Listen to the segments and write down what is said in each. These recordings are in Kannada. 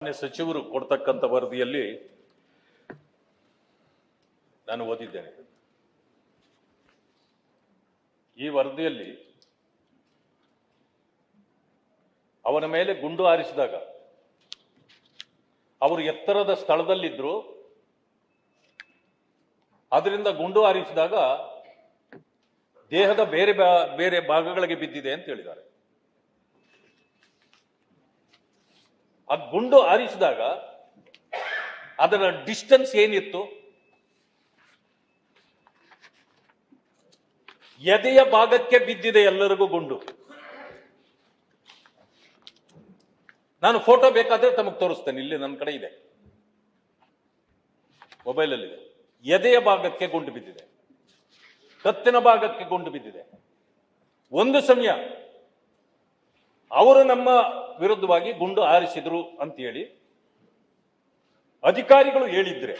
ಸಚಿವರು ಕೊಡ್ತಕ್ಕಂಥ ವರದಿಯಲ್ಲಿ ನಾನು ಓದಿದ್ದೇನೆ. ಈ ವರದಿಯಲ್ಲಿ ಅವನ ಮೇಲೆ ಗುಂಡು ಹಾರಿಸಿದಾಗ ಅವರು ಎತ್ತರದ ಸ್ಥಳದಲ್ಲಿದ್ದರು. ಅದರಿಂದ ಗುಂಡು ಹಾರಿಸಿದಾಗ ದೇಹದ ಬೇರೆ ಬೇರೆ ಭಾಗಗಳಿಗೆ ಬಿದ್ದಿದೆ ಅಂತ ಹೇಳಿದ್ದಾರೆ. ಆ ಗುಂಡು ಹಾರಿಸಿದಾಗ ಅದರ ಡಿಸ್ಟೆನ್ಸ್ ಏನಿತ್ತು? ಎದೆಯ ಭಾಗಕ್ಕೆ ಬಿದ್ದಿದೆ ಎಲ್ಲರಿಗೂ ಗುಂಡು. ನಾನು ಫೋಟೋ ಬೇಕಾದ್ರೆ ತಮಗೆ ತೋರಿಸ್ತೇನೆ, ಇಲ್ಲಿ ನನ್ನ ಕಡೆ ಇದೆ, ಮೊಬೈಲಲ್ಲಿದೆ. ಎದೆಯ ಭಾಗಕ್ಕೆ ಗುಂಡು ಬಿದ್ದಿದೆ, ಕತ್ತಿನ ಭಾಗಕ್ಕೆ ಗುಂಡು ಬಿದ್ದಿದೆ. ಒಂದು ಸಮಯ ಅವರು ನಮ್ಮ ವಿರುದ್ಧವಾಗಿ ಗುಂಡು ಹಾರಿಸಿದ್ರು ಅಂತೇಳಿ ಅಧಿಕಾರಿಗಳು ಹೇಳಿದ್ರೆ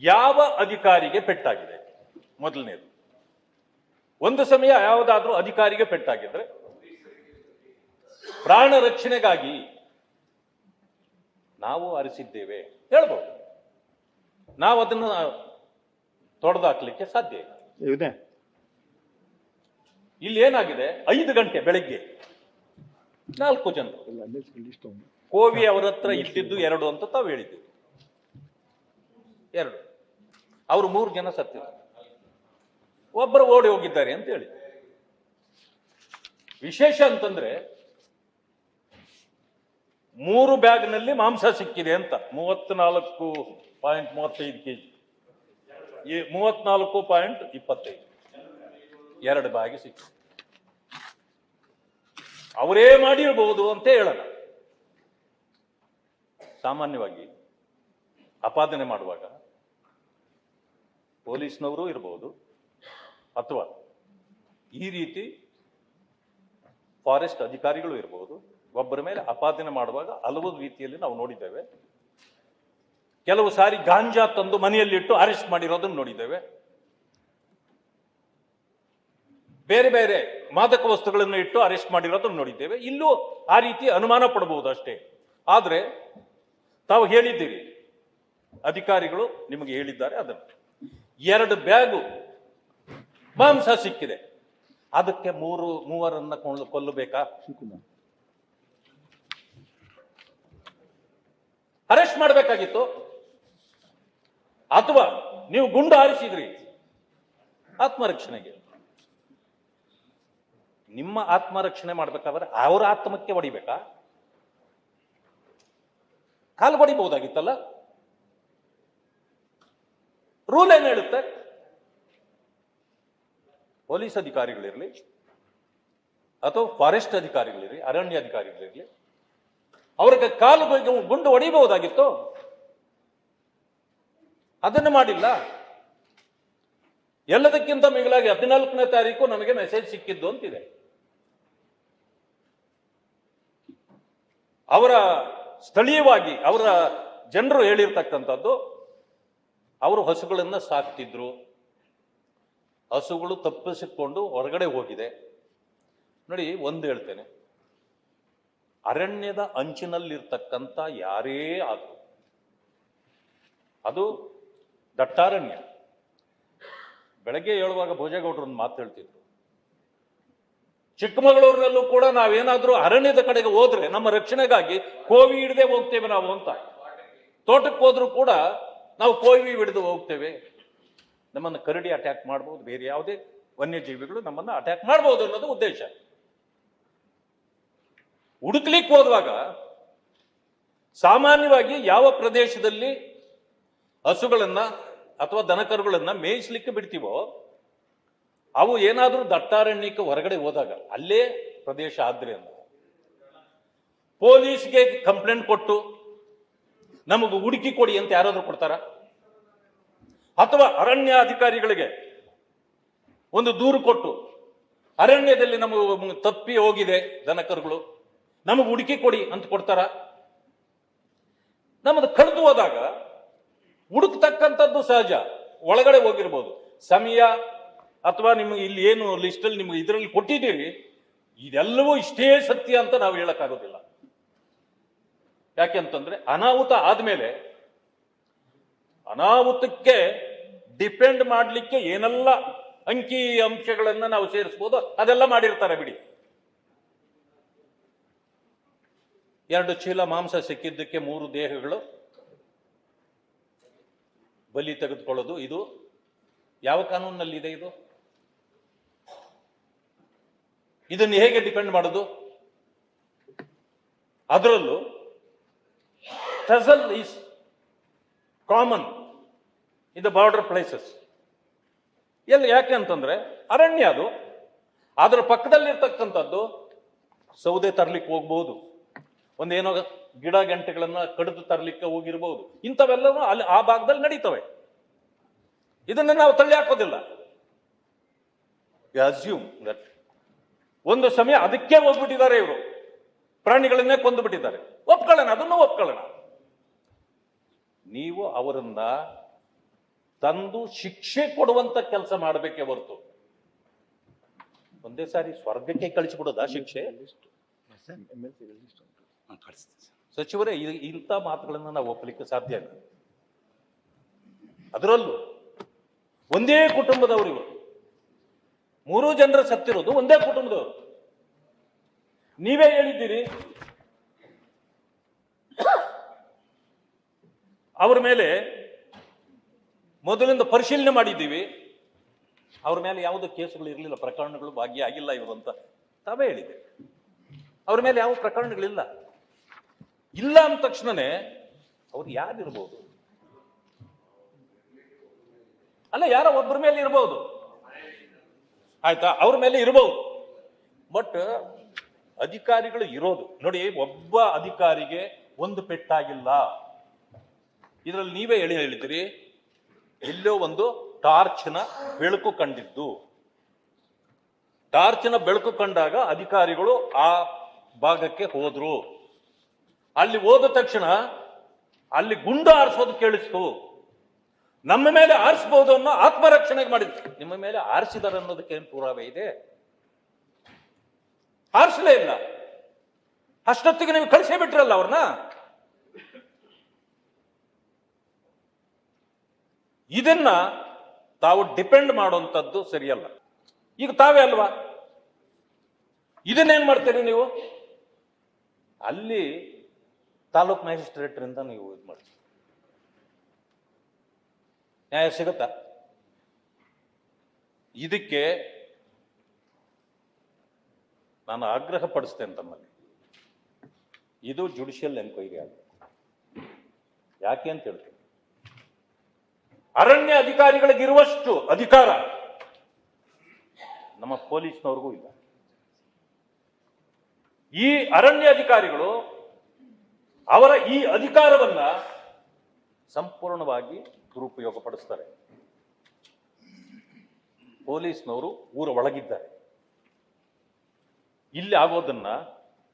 ಯಾವ ಅಧಿಕಾರಿಗೆ ಪೆಟ್ಟಾಗಿದೆ? ಮೊದಲನೇದು, ಒಂದು ಸಮಯ ಯಾವುದಾದ್ರೂ ಅಧಿಕಾರಿಗೆ ಪೆಟ್ಟಾಗಿದ್ರೆ ಪ್ರಾಣ ರಕ್ಷಣೆಗಾಗಿ ನಾವು ಹಾರಿಸಿದ್ದೇವೆ ಹೇಳ್ಬೋದು. ನಾವು ಅದನ್ನು ತೊಡೆದಾಕ್ಲಿಕ್ಕೆ ಸಾಧ್ಯ ಇಲ್ಲ. ಇಲ್ಲಿ ಏನಾಗಿದೆ, 5 ಗಂಟೆ ಬೆಳಗ್ಗೆ 4 ಜನ, ಕೋವಿ ಅವರ ಹತ್ರ ಇಟ್ಟಿದ್ದು 2 ಅಂತ ತಾವು ಹೇಳಿದ್ದೀವಿ. 2, ಅವರು 3 ಜನ ಸತ್ತಿದ್ದಾರೆ, ಒಬ್ಬರು ಓಡಿ ಹೋಗಿದ್ದಾರೆ ಅಂತ ಹೇಳಿ. ವಿಶೇಷ ಅಂತಂದ್ರೆ 3 ಬ್ಯಾಗ್ನಲ್ಲಿ ಮಾಂಸ ಸಿಕ್ಕಿದೆ ಅಂತ, 34.35 kg, 34.25, 2 ಬ್ಯಾಗ್ ಸಿಕ್ಕಿದೆ. ಅವರೇ ಮಾಡಿರಬಹುದು ಅಂತ ಹೇಳೋಣ. ಸಾಮಾನ್ಯವಾಗಿ ಅಪಾದನೆ ಮಾಡುವಾಗ ಪೊಲೀಸ್ನವರು ಇರಬಹುದು ಅಥವಾ ಈ ರೀತಿ ಫಾರೆಸ್ಟ್ ಅಧಿಕಾರಿಗಳು ಇರಬಹುದು. ಒಬ್ಬರ ಮೇಲೆ ಅಪಾದನೆ ಮಾಡುವಾಗ ಹಲವು ರೀತಿಯಲ್ಲಿ ನಾವು ನೋಡಿದ್ದೇವೆ. ಕೆಲವು ಸಾರಿ ಗಾಂಜಾ ತಂದು ಮನೆಯಲ್ಲಿಟ್ಟು ಅರೆಸ್ಟ್ ಮಾಡಿರೋದನ್ನು ನೋಡಿದ್ದೇವೆ. ಬೇರೆ ಬೇರೆ ಮಾದಕ ವಸ್ತುಗಳನ್ನು ಇಟ್ಟು ಅರೆಸ್ಟ್ ಮಾಡಿರೋದನ್ನು ನೋಡಿದ್ದೇವೆ. ಇಲ್ಲೂ ಆ ರೀತಿ ಅನುಮಾನ ಪಡಬಹುದು ಅಷ್ಟೇ. ಆದ್ರೆ ತಾವು ಹೇಳಿದ್ದೀರಿ, ಅಧಿಕಾರಿಗಳು ನಿಮಗೆ ಹೇಳಿದ್ದಾರೆ, ಅದನ್ನು 2 ಬ್ಯಾಗು ಮಾಂಸ ಸಿಕ್ಕಿದೆ, ಅದಕ್ಕೆ ಮೂವರನ್ನ ಕೊಲ್ಲಬೇಕಾ? ಅರೆಸ್ಟ್ ಮಾಡಬೇಕಾಗಿತ್ತು. ಅಥವಾ ನೀವು ಗುಂಡು ಹಾರಿಸಿದ್ರಿ ಆತ್ಮರಕ್ಷಣೆಗೆ. ನಿಮ್ಮ ಆತ್ಮರಕ್ಷಣೆ ಮಾಡ್ಬೇಕಾದ್ರೆ ಅವರ ಆತ್ಮಕ್ಕೆ ಹೊಡಿಬೇಕಾ? ಕಾಲು ಹೊಡಿಬಹುದಾಗಿತ್ತಲ್ಲ. ರೂಲ್ ಏನ್ ಹೇಳುತ್ತೆ? ಪೊಲೀಸ್ ಅಧಿಕಾರಿಗಳಿರಲಿ ಅಥವಾ ಫಾರೆಸ್ಟ್ ಅಧಿಕಾರಿಗಳಿರಲಿ, ಅರಣ್ಯ ಅಧಿಕಾರಿಗಳಿರಲಿ, ಅವ್ರಿಗೆ ಕಾಲು ಗುಂಡು ಹೊಡಿಬಹುದಾಗಿತ್ತು, ಅದನ್ನು ಮಾಡಿಲ್ಲ. ಎಲ್ಲದಕ್ಕಿಂತ ಮಿಗಿಲಾಗಿ 14ನೇ ತಾರೀಕು ನಮಗೆ ಮೆಸೇಜ್ ಸಿಕ್ಕಿದ್ದು ಅಂತಿದೆ. ಅವರ ಸ್ಥಳೀಯವಾಗಿ ಅವರ ಜನರು ಹೇಳಿರ್ತಕ್ಕಂಥದ್ದು, ಅವರು ಹಸುಗಳನ್ನ ಸಾಕ್ತಿದ್ರು, ಹಸುಗಳು ತಪ್ಪಿಸಿಕೊಂಡು ಹೊರಗಡೆ ಹೋಗಿದೆ. ನೋಡಿ, ಒಂದು ಹೇಳ್ತೇನೆ, ಅರಣ್ಯದ ಅಂಚಿನಲ್ಲಿರ್ತಕ್ಕಂಥ ಯಾರೇ ಆದರೂ, ಅದು ದಟ್ಟಾರಣ್ಯ. ಬೆಳಗ್ಗೆ ಹೇಳುವಾಗ ಭೋಜೇಗೌಡರು ಒಂದು ಮಾತು ಹೇಳ್ತಿದ್ರು, ಚಿಕ್ಕಮಗಳೂರಿನಲ್ಲೂ ಕೂಡ ನಾವೇನಾದ್ರೂ ಅರಣ್ಯದ ಕಡೆಗೆ ಹೋದ್ರೆ ನಮ್ಮ ರಕ್ಷಣೆಗಾಗಿ ಕೋವಿ ಹಿಡದೆ ಹೋಗ್ತೇವೆ ನಾವು ಅಂತ. ತೋಟಕ್ಕೆ ಹೋದ್ರೂ ಕೂಡ ನಾವು ಕೋವಿ ಹಿಡಿದು ಹೋಗ್ತೇವೆ, ನಮ್ಮನ್ನು ಕರಡಿ ಅಟ್ಯಾಕ್ ಮಾಡಬಹುದು, ಬೇರೆ ಯಾವುದೇ ವನ್ಯಜೀವಿಗಳು ನಮ್ಮನ್ನು ಅಟ್ಯಾಕ್ ಮಾಡಬಹುದು ಅನ್ನೋದು ಉದ್ದೇಶ. ಹುಡುಕ್ಲಿಕ್ಕೆ ಹೋದಾಗ ಸಾಮಾನ್ಯವಾಗಿ ಯಾವ ಪ್ರದೇಶದಲ್ಲಿ ಹಸುಗಳನ್ನ ಅಥವಾ ದನಕರುಗಳನ್ನ ಮೇಯಿಸ್ಲಿಕ್ಕೆ ಬಿಡ್ತೀವೋ, ಅವು ಏನಾದ್ರೂ ದಟ್ಟಾರಣ್ಯಕ್ಕೆ ಹೊರಗಡೆ ಹೋದಾಗ, ಅಲ್ಲೇ ಪ್ರದೇಶ ಆದ್ರೆ ಅಂತ ಪೊಲೀಸ್ಗೆ ಕಂಪ್ಲೇಂಟ್ ಕೊಟ್ಟು ನಮಗೆ ಹುಡುಕಿ ಕೊಡಿ ಅಂತ ಯಾರಾದ್ರೂ ಕೊಡ್ತಾರ? ಅಥವಾ ಅರಣ್ಯ ಅಧಿಕಾರಿಗಳಿಗೆ ಒಂದು ದೂರು ಕೊಟ್ಟು ಅರಣ್ಯದಲ್ಲಿ ನಮಗೆ ತಪ್ಪಿ ಹೋಗಿದೆ ದನಕರುಗಳು, ನಮಗೆ ಹುಡುಕಿ ಕೊಡಿ ಅಂತ ಕೊಡ್ತಾರ? ನಮ್ಮದು ಕಳೆದು ಹೋದಾಗ ಹುಡುಕ್ತಕ್ಕಂಥದ್ದು ಸಹಜ, ಒಳಗಡೆ ಹೋಗಿರ್ಬೋದು. ಸಮಯ ಅಥವಾ ನಿಮಗೆ ಇಲ್ಲಿ ಏನು ಲಿಸ್ಟಲ್ಲಿ ನಿಮ್ಗೆ ಇದರಲ್ಲಿ ಕೊಟ್ಟಿದ್ದೀರಿ, ಇದೆಲ್ಲವೂ ಇಷ್ಟೇ ಸತ್ಯ ಅಂತ ನಾವು ಹೇಳಕ್ಕಾಗೋದಿಲ್ಲ. ಯಾಕೆಂತಂದ್ರೆ ಅನಾಹುತ ಆದ್ಮೇಲೆ ಅನಾಹುತಕ್ಕೆ ಡಿಪೆಂಡ್ ಮಾಡಲಿಕ್ಕೆ ಏನೆಲ್ಲ ಅಂಕಿ ಅಂಶಗಳನ್ನ ನಾವು ಸೇರಿಸಬಹುದು ಅದೆಲ್ಲ ಮಾಡಿರ್ತಾರೆ ಬಿಡಿ. 2 ಚೀಲ ಮಾಂಸ ಸಿಕ್ಕಿದ್ದಕ್ಕೆ 3 ದೇಹಗಳು ಬಲಿ ತೆಗೆದುಕೊಳ್ಳೋದು, ಇದು ಯಾವ ಕಾನೂನಿನಲ್ಲಿದೆ? ಇದನ್ನು ಹೇಗೆ ಡಿಪೆಂಡ್ ಮಾಡೋದು? ಅದರಲ್ಲೂ tussle is common in the border places. ಯಾಕೆ ಅಂತಂದ್ರೆ ಅರಣ್ಯ ಅದು, ಅದರ ಪಕ್ಕದಲ್ಲಿರ್ತಕ್ಕಂಥದ್ದು ಸೌದೆ ತರ್ಲಿಕ್ಕೆ ಹೋಗ್ಬಹುದು, ಒಂದೇನೋ ಗಿಡ ಗಂಟೆಗಳನ್ನ ಕಡಿದು ತರಲಿಕ್ಕೆ ಹೋಗಿರ್ಬಹುದು. ಇಂಥವೆಲ್ಲವೂ ಅಲ್ಲಿ ಆ ಭಾಗದಲ್ಲಿ ನಡೀತವೆ. ಇದನ್ನ ನಾವು ತಳ್ಳಿ ಹಾಕೋದಿಲ್ಲ. ಅಸ್ಯೂಮ್ ದಟ್ ಒಂದು ಸಮಯ ಅದಕ್ಕೆ ಹೋಗ್ಬಿಟ್ಟಿದ್ದಾರೆ ಇವರು, ಪ್ರಾಣಿಗಳನ್ನೇ ಕೊಂದು ಬಿಟ್ಟಿದ್ದಾರೆ. ಒಪ್ಕೊಳ್ಳೋಣ, ಅದನ್ನು ಒಪ್ಕೊಳ್ಳೋಣ. ನೀವು ಅವರನ್ನ ತಂದು ಶಿಕ್ಷೆ ಕೊಡುವಂತ ಕೆಲಸ ಮಾಡಬೇಕೇ ಹೊರತು ಒಂದೇ ಸಾರಿ ಸ್ವರ್ಗಕ್ಕೆ ಕಳಿಸಿಬಿಡೋದಾ ಶಿಕ್ಷೆ? ಸಚಿವರೇ, ಇಂಥ ಮಾತುಗಳನ್ನು ನಾವು ಒಪ್ಪಲಿಕ್ಕೆ ಸಾಧ್ಯ ಇಲ್ಲ. ಅದರಲ್ಲೂ ಒಂದೇ ಕುಟುಂಬದವರು ಇವರು, 3 ಜನರು ಸತ್ತಿರೋದು ಒಂದೇ ಕುಟುಂಬದವರು. ನೀವೇ ಹೇಳಿದ್ದೀರಿ ಅವ್ರ ಮೇಲೆ ಮೊದಲಿಂದ ಪರಿಶೀಲನೆ ಮಾಡಿದ್ದೀವಿ, ಅವ್ರ ಮೇಲೆ ಯಾವುದೋ ಕೇಸುಗಳು ಇರಲಿಲ್ಲ, ಪ್ರಕರಣಗಳು ಭಾಗಿಯಾಗಿಲ್ಲ ಇವರು ಅಂತ ತಾವೇ ಹೇಳಿದೆ. ಅವ್ರ ಮೇಲೆ ಯಾವ ಪ್ರಕರಣಗಳಿಲ್ಲ. ಇಲ್ಲ ಅಂದ ತಕ್ಷಣನೇ ಅವ್ರು ಯಾರಿರ್ಬೋದು? ಅಲ್ಲ, ಯಾರೋ ಒಬ್ಬರ ಮೇಲೆ ಇರಬಹುದು, ಆಯ್ತಾ, ಅವ್ರ ಮೇಲೆ ಇರಬಹುದು. ಬಟ್ ಅಧಿಕಾರಿಗಳು ಇರೋದು ನೋಡಿ, ಒಬ್ಬ ಅಧಿಕಾರಿಗೆ ಒಂದು ಪೆಟ್ಟಾಗಿಲ್ಲ. ಇದರಲ್ಲಿ ನೀವೇ ಹೇಳಿದಿರಿ, ಎಲ್ಲೋ ಒಂದು ಟಾರ್ಚ್ನ ಬೆಳಕು ಕಂಡಿದ್ದು. ಟಾರ್ಚ್ನ ಬೆಳಕು ಕಂಡಾಗ ಅಧಿಕಾರಿಗಳು ಆ ಭಾಗಕ್ಕೆ ಹೋದ್ರು. ಅಲ್ಲಿ ಹೋದ ತಕ್ಷಣ ಅಲ್ಲಿ ಗುಂಡು ಆರಿಸೋದು ಕೇಳಿಸ್ತು. ನಮ್ಮ ಮೇಲೆ ಆರಿಸಬಹುದು ಅನ್ನೋ ಆತ್ಮರಕ್ಷಣೆಗೆ ಮಾಡಿದ್ರು. ನಿಮ್ಮ ಮೇಲೆ ಆರಿಸಿದಾರೆ ಅನ್ನೋದಕ್ಕೆ ಏನು ಪುರಾವೆ ಇದೆ? ಆರಿಸಲೇ ಇಲ್ಲ. ಅಷ್ಟೊತ್ತಿಗೆ ನೀವು ಕಳಿಸೇ ಬಿಟ್ರಲ್ಲ ಅವ್ರನ್ನ. ಇದನ್ನ ತಾವು ಡಿಪೆಂಡ್ ಮಾಡುವಂಥದ್ದು ಸರಿಯಲ್ಲ. ಈಗ ತಾವೇ ಅಲ್ವಾ, ಇದನ್ನೇನ್ ಮಾಡ್ತೀರಿ ನೀವು? ಅಲ್ಲಿ ತಾಲೂಕ್ ಮ್ಯಾಜಿಸ್ಟ್ರೇಟ್ರಿಂದ ನೀವು ಇದು ಮಾಡಿ ನ್ಯಾಯ ಸಿಗುತ್ತಾ? ಇದಕ್ಕೆ ನಾನು ಆಗ್ರಹ ಪಡಿಸ್ತೇನೆ ತಮ್ಮಲ್ಲಿ, ಇದು ಜುಡಿಷಿಯಲ್ ಎನ್ಕ್ವೈರಿ ಆಗುತ್ತೆ. ಯಾಕೆ ಅಂತ ಹೇಳ್ತೀನಿ, ಅರಣ್ಯ ಅಧಿಕಾರಿಗಳಿಗಿರುವಷ್ಟು ಅಧಿಕಾರ ನಮ್ಮ ಪೊಲೀಸ್ನವ್ರಿಗೂ ಇಲ್ಲ. ಈ ಅರಣ್ಯ ಅಧಿಕಾರಿಗಳು ಅವರ ಈ ಅಧಿಕಾರವನ್ನ ಸಂಪೂರ್ಣವಾಗಿ ದುರುಪಯೋಗ ಪಡಿಸ್ತಾರೆ. ಪೊಲೀಸ್ನವರು ಊರ ಒಳಗಿದ್ದಾರೆ. ಇಲ್ಲಿ ಆಗೋದನ್ನ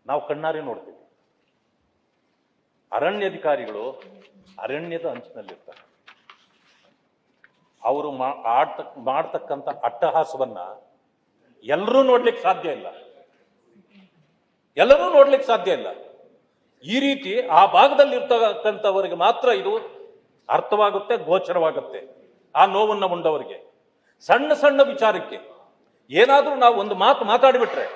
ನಾವು ಕಣ್ಣಾರೆ ನೋಡ್ತೀವಿ. ಅರಣ್ಯಾಧಿಕಾರಿಗಳು ಅರಣ್ಯದ ಅಂಚಿನಲ್ಲಿರ್ತಾರೆ. ಅವರು ಮಾಡ್ತಕ್ಕಂಥ ಅಟ್ಟಹಾಸವನ್ನ ಎಲ್ಲರೂ ನೋಡ್ಲಿಕ್ಕೆ ಸಾಧ್ಯ ಇಲ್ಲ. ಎಲ್ಲರೂ ನೋಡ್ಲಿಕ್ಕೆ ಸಾಧ್ಯ ಇಲ್ಲ. ಈ ರೀತಿ ಆ ಭಾಗದಲ್ಲಿ ಇರ್ತಕ್ಕಂಥವರಿಗೆ ಮಾತ್ರ ಇದು ಅರ್ಥವಾಗುತ್ತೆ, ಗೋಚರವಾಗುತ್ತೆ. ಆ ನೋವನ್ನ ಉಂಡವರಿಗೆ ಸಣ್ಣ ಸಣ್ಣ ವಿಚಾರಕ್ಕೆ ಏನಾದ್ರೂ ನಾವು ಒಂದು ಮಾತು ಮಾತಾಡಿಬಿಟ್ರೆ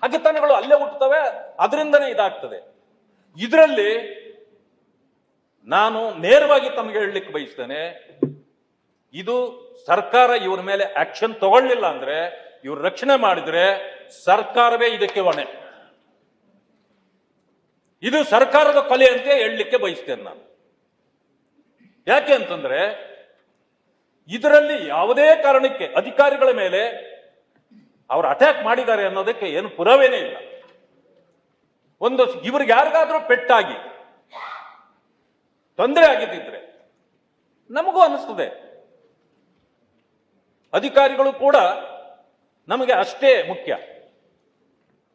ಹಗೆತನಗಳು ಅಲ್ಲೇ ಹುಟ್ಟುತ್ತವೆ, ಅದರಿಂದನೇ ಇದಾಗ್ತದೆ. ಇದರಲ್ಲಿ ನಾನು ನೇರವಾಗಿ ತಮಗೆ ಹೇಳಲಿಕ್ಕೆ ಬಯಸ್ತೇನೆ, ಇದು ಸರ್ಕಾರ ಇವ್ರ ಮೇಲೆ ಆಕ್ಷನ್ ತಗೊಳ್ಳಿಲ್ಲ ಅಂದ್ರೆ, ಇವ್ರು ರಕ್ಷಣೆ ಮಾಡಿದ್ರೆ ಸರ್ಕಾರವೇ ಇದಕ್ಕೆ ಹೊಣೆ. ಇದು ಸರ್ಕಾರದ ಕೊಲೆ ಅಂತ ಹೇಳಲಿಕ್ಕೆ ಬಯಸ್ತೇನೆ ನಾನು. ಯಾಕೆ ಅಂತಂದ್ರೆ ಇದರಲ್ಲಿ ಯಾವುದೇ ಕಾರಣಕ್ಕೆ ಅಧಿಕಾರಿಗಳ ಮೇಲೆ ಅವರು ಅಟ್ಯಾಕ್ ಮಾಡಿದ್ದಾರೆ ಅನ್ನೋದಕ್ಕೆ ಏನು ಪುರಾವೆನೇ ಇಲ್ಲ. ಒಂದು ಇವ್ರಿಗೆ ಯಾರಿಗಾದ್ರೂ ಪೆಟ್ಟಾಗಿ ತೊಂದರೆ ಆಗಿದ್ದಿದ್ರೆ ನಮಗೂ ಅನಿಸ್ತದೆ. ಅಧಿಕಾರಿಗಳು ಕೂಡ ನಮಗೆ ಅಷ್ಟೇ ಮುಖ್ಯ.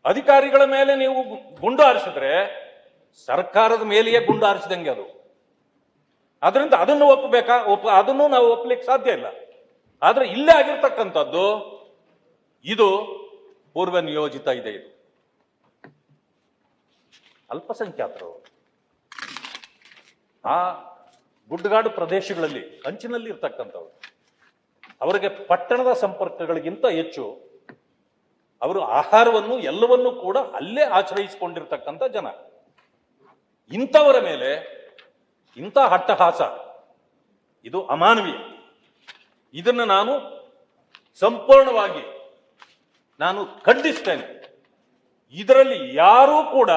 ಅಧಿಕಾರಿಗಳ ಮೇಲೆ ನೀವು ಗುಂಡು ಹಾರಿಸಿದ್ರೆ ಸರ್ಕಾರದ ಮೇಲೆಯೇ ಗುಂಡು ಹಾರಿಸಿದಂಗೆ ಅದು. ಅದರಿಂದ ಅದನ್ನು ಒಪ್ಪಬೇಕಾ? ಅದನ್ನು ನಾವು ಒಪ್ಪಲಿಕ್ಕೆ ಸಾಧ್ಯ ಇಲ್ಲ. ಆದ್ರೆ ಇಲ್ಲೇ ಆಗಿರ್ತಕ್ಕಂಥದ್ದು ಇದು ಪೂರ್ವ ನಿಯೋಜಿತ ಇದೆ. ಇದು ಅಲ್ಪಸಂಖ್ಯಾತರು ಆ ಗುಡ್ಡಗಾಡು ಪ್ರದೇಶಗಳಲ್ಲಿ ಅಂಚಿನಲ್ಲಿ ಇರ್ತಕ್ಕಂಥವ್ರು, ಅವರಿಗೆ ಪಟ್ಟಣದ ಸಂಪರ್ಕಗಳಿಗಿಂತ ಹೆಚ್ಚು ಅವರು ಆಹಾರವನ್ನು ಎಲ್ಲವನ್ನೂ ಕೂಡ ಅಲ್ಲೇ ಆಶ್ರಯಿಸಿಕೊಂಡಿರ್ತಕ್ಕಂಥ ಜನ. ಇಂಥವರ ಮೇಲೆ ಇಂಥ ಅಟ್ಟಹಾಸ, ಇದು ಅಮಾನವೀಯ. ಇದನ್ನು ನಾನು ಸಂಪೂರ್ಣವಾಗಿ ಖಂಡಿಸ್ತೇನೆ. ಇದರಲ್ಲಿ ಯಾರೂ ಕೂಡ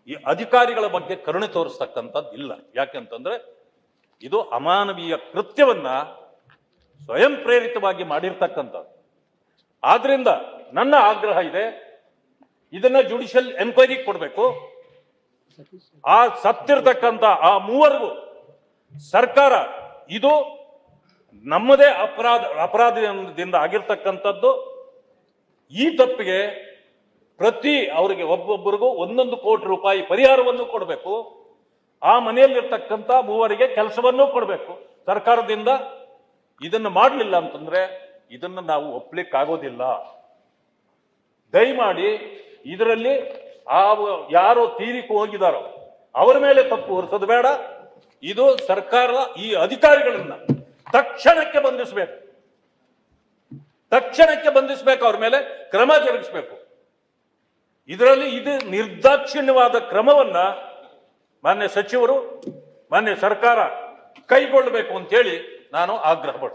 ಈ ಅಧಿಕಾರಿಗಳ ಬಗ್ಗೆ ಕರುಣೆ ತೋರಿಸ್ತಕ್ಕಂಥದ್ದು ಇಲ್ಲ. ಯಾಕೆಂತಂದ್ರೆ ಇದು ಅಮಾನವೀಯ ಕೃತ್ಯವನ್ನ ಸ್ವಯಂ ಪ್ರೇರಿತವಾಗಿ ಮಾಡಿರ್ತಕ್ಕಂಥದ್ದು. ಆದ್ರಿಂದ ನನ್ನ ಆಗ್ರಹ ಇದೆ, ಇದನ್ನ ಜುಡಿಷಿಯಲ್ ಎನ್ಕ್ವೈರಿ ಕೊಡಬೇಕು. ಆ ಸತ್ತಿರ್ತಕ್ಕಂಥ ಆ ಮೂವರಿಗೂ ಸರ್ಕಾರ, ಇದು ನಮ್ಮದೇ ಅಪರಾಧದಿಂದ ಆಗಿರ್ತಕ್ಕಂಥದ್ದು, ಈ ತಪ್ಪಿಗೆ ಅವರಿಗೆ ಒಬ್ಬೊಬ್ಬರಿಗೂ 1 ಕೋಟಿ ರೂಪಾಯಿ ಪರಿಹಾರವನ್ನು ಕೊಡಬೇಕು. ಆ ಮನೆಯಲ್ಲಿರ್ತಕ್ಕಂಥ ಮೂವರಿಗೆ ಕೆಲಸವನ್ನೂ ಕೊಡಬೇಕು ಸರ್ಕಾರದಿಂದ. ಇದನ್ನು ಮಾಡಲಿಲ್ಲ ಅಂತಂದ್ರೆ ಇದನ್ನು ನಾವು ಒಪ್ಲಿಕ್ಕಾಗೋದಿಲ್ಲ. ದಯಮಾಡಿ ಇದರಲ್ಲಿ ಯಾರು ತೀರಿಕು ಹೋಗಿದಾರೋ ಅವರ ಮೇಲೆ ತಪ್ಪು ಹೊರಿಸೋದು ಬೇಡ. ಇದು ಸರ್ಕಾರ ಈ ಅಧಿಕಾರಿಗಳನ್ನ ತಕ್ಷಣಕ್ಕೆ ಬಂಧಿಸಬೇಕು, ಅವ್ರ ಮೇಲೆ ಕ್ರಮ ಜರುಗಿಸಬೇಕು. ಇದರಲ್ಲಿ ಇದು ನಿರ್ದಾಕ್ಷಿಣ್ಯವಾದ ಕ್ರಮವನ್ನ ಮಾನ್ಯ ಸಚಿವರು, ಮಾನ್ಯ ಸರ್ಕಾರ ಕೈಗೊಳ್ಳಬೇಕು ಅಂತೇಳಿ ನಾನು ಆಗ್ರಹ ಪಡ್ತೀನಿ.